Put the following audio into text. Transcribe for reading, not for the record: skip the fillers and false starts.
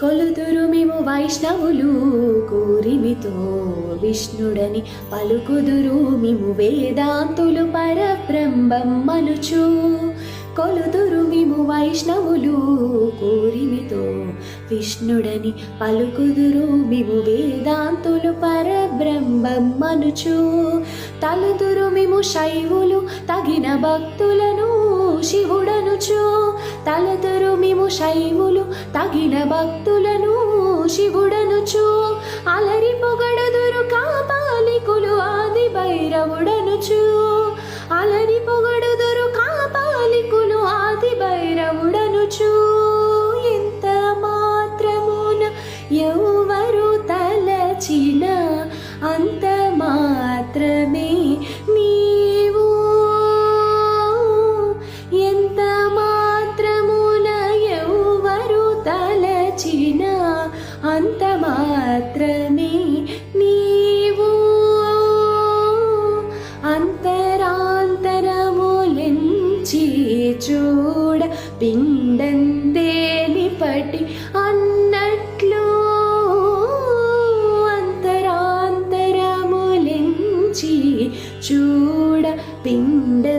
కొలుతురు మేము వైష్ణవులు కూరిమితో విష్ణుడని పలుకుదురు మేము వేదాంతులు పరబ్రహ్మం మనుచు. కొలుతురు మేము వైష్ణవులు కూరిమితో విష్ణుడని పలుకుదురు మేము వేదాంతులు పరబ్రహ్మం మనుచు. తలుతురు మేము శైవులు తగిన భక్తులను శివుడనుచు. తలుతురు మేము శైవులు తగిన భక్తులను శివుడనుచు. అలరి పొగడుదురు కాపాలికులు ఆది భైరవుడనుచు. అలరి పొగడుదురు కాపాలికులు ఆది భైరవుడనుచు. ఎంత మాత్రమున ఎవరు తలచిన అంత మాత్రమే నీవు. ఎంత మాత్రమున ఎవరు తలచిన అంత మాత్రమే నీవు. అంతరాంతరములెంచి చూడ పిండందేనిపటి అన్నట్లు. అంతరాంతరములెంచి చూడ పిండ